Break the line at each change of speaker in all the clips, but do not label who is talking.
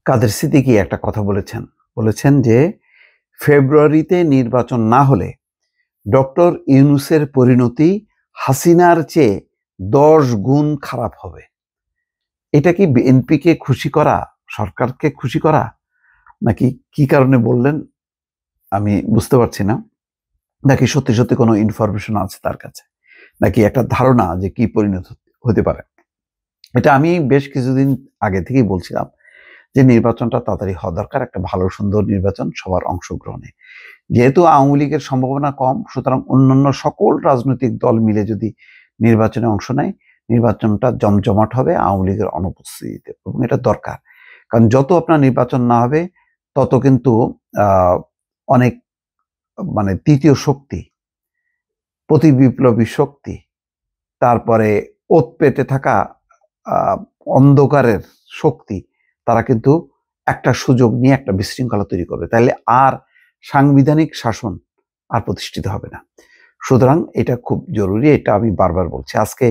কাদের সিদ্দিকী একটা কথা বলেছেন যে ফেব্রুয়ারিতে নির্বাচন না হলে ডক্টর ইউনূসের পরিণতি হাসিনার চেয়ে 10 গুণ খারাপ হবে। এটা কি বিএনপিকে খুশি করা, সরকারকে খুশি করা, নাকি কি কারণে বললেন আমি বুঝতে পারছি না। নাকি সত্যি সত্যি কোনো ইনফরমেশন আছে তার কাছে, নাকি একটা ধারণা যে কি পরিণত হতে পারে। এটা আমি বেশ কিছুদিন আগে থেকেই বলছিলাম যে নির্বাচনটা তাড়াতাড়ি হওয়া দরকার, একটা ভালো সুন্দর নির্বাচন সবার অংশগ্রহণে। যেহেতু আওয়ামী লীগের সম্ভাবনা কম, সুতরাং অন্যান্য সকল রাজনৈতিক দল মিলে যদি নির্বাচনে অংশ নেয়, নির্বাচনটা জমজমাট হবে আওয়ামী লীগের অনুপস্থিতিতে, এবং এটা দরকার। কারণ যত আপনার নির্বাচন না হবে তত কিন্তু অনেক তৃতীয় শক্তি, প্রতি বিপ্লবী শক্তি, তারপরে ওত পেতে থাকা অন্ধকারের শক্তি, তারা কিন্তু একটা সুযোগ নিয়ে একটা বিশৃঙ্খলা তৈরি করবে। তাইলে আর সাংবিধানিক শাসন আর প্রতিষ্ঠিত হবে না। সুতরাং এটা খুব জরুরি, এটা আমি বারবার বলছি। আজকে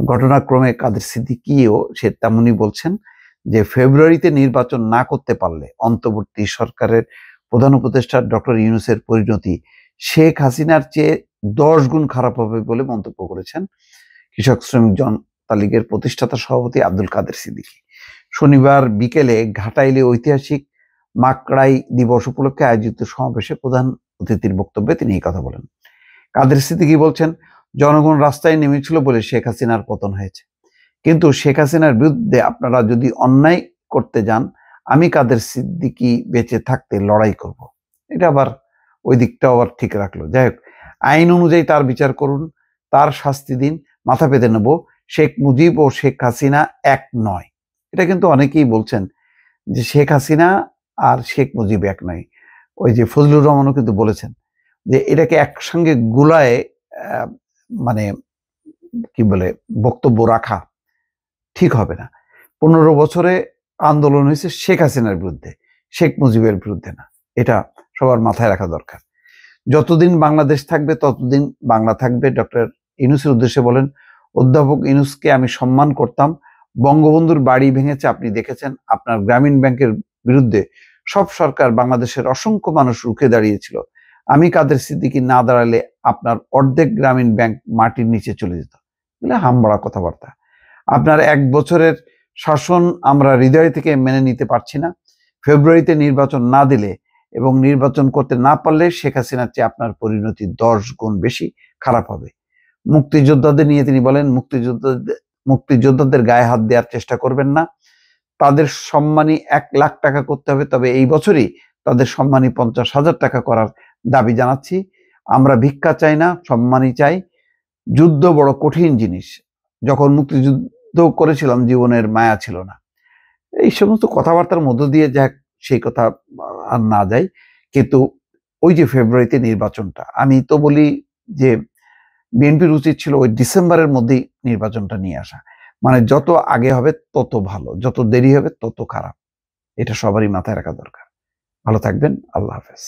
ঘটনাক্রমে কাদের সিদ্দিকীও সে তেমনই বলছেন যে ফেব্রুয়ারিতে নির্বাচন না করতে পারলে অন্তর্বর্তী সরকারের প্রধান উপদেষ্টা ডক্টর ইউনূসের পরিণতি শেখ হাসিনার চেয়ে 10 গুণ খারাপ হবে বলে মন্তব্য করেছেন কৃষক শ্রমিক জনতা লীগের প্রতিষ্ঠাতা সভাপতি আব্দুল কাদের সিদ্দিকী। শনিবার বিকেলে ঘাটাইলে ঐতিহাসিক মাকড়াই দিবস উপলক্ষে আয়োজিত সমাবেশে প্রধান অতিথির বক্তব্যে তিনি এই কথা বলেন। কাদের সিদ্দিকী বলছেন, জনগণ রাস্তায় নেমেছিল বলে শেখ হাসিনার পতন হয়েছে, কিন্তু শেখ হাসিনার বিরুদ্ধে আপনারা যদি অন্যায় করতে যান, আমি কাদের সিদ্দিকী বেঁচে থাকতে লড়াই করব। এটা আবার ওই দিকটা আবার ঠিক রাখলো। যাই হোক, আইন অনুযায়ী তার বিচার করুন, তার শাস্তি দিন, মাথা পেতে নেব। শেখ মুজিব ও শেখ হাসিনা এক নয়। এটা কিন্তু অনেকেই বলছেন যে শেখ হাসিনা আর শেখ মুজিব এক নয়। ওই যে ফজলুর রহমানও কিন্তু বলেছেন যে এটাকে একসঙ্গে গুলায় কি বলে বক্তব্য রাখা ঠিক হবে না। 15 বছরে আন্দোলন হয়েছে শেখ হাসিনার বিরুদ্ধে, শেখ মুজিবের বিরুদ্ধে না। এটা সবার মাথায় রাখা দরকার। যতদিন বাংলাদেশ থাকবে ততদিন বাংলা থাকবে। ডক্টর ইউনূসের উদ্দেশ্যে বলেন, অধ্যাপক ইউনূসকে আমি সম্মান করতাম। বঙ্গবন্ধুর বাড়ি ভেঙেছে আপনি দেখেছেন। আপনার গ্রামীণ ব্যাংকের বিরুদ্ধে সব সরকার, বাংলাদেশের অসংখ্য মানুষ রুখে দাঁড়িয়েছিল। আমি কাদের সিদ্দিকী না দাঁড়ালে আপনার অর্ধেক গ্রামীণ ব্যাংক মাটির নিচে চলে যেত। এগুলো হামবড়া কথাবার্তা। আপনার 1 বছরের শাসন আমরা হৃদয় থেকে মেনে নিতে পারছি না। ফেব্রুয়ারিতে নির্বাচন না দিলে এবং নির্বাচন করতে না পারলে শেখ হাসিনার চেয়ে আপনার পরিণতি 10 গুণ বেশি খারাপ হবে। মুক্তিযোদ্ধাদের নিয়ে তিনি বলেন, মুক্তিযোদ্ধাদের গায়ে হাত দেওয়ার চেষ্টা করবেন না। তাদের সম্মানী 1 লাখ টাকা করতে হবে, তবে এই বছরই তাদের সম্মানী 50,000 টাকা করার দাবি জানাচ্ছি। আমরা ভিক্ষা চাই না, সম্মানই চাই। যুদ্ধ বড় কঠিন জিনিস। যখন মুক্তিযুদ্ধ করেছিলাম জীবনের মায়া ছিল না। এই সমস্ত কথাবার্তার মধ্য দিয়ে যাক, সেই কথা আর না যাই। কিন্তু ওই যে ফেব্রুয়ারিতে নির্বাচনটা, আমি তো বলি যে বিএনপির উচিত ছিল ওই ডিসেম্বরের মধ্যেই নির্বাচনটা নিয়ে আসা। যত আগে হবে তত ভালো, যত দেরি হবে তত খারাপ। এটা সবারই মাথায় রাখা দরকার। ভালো থাকবেন। আল্লাহ হাফেজ।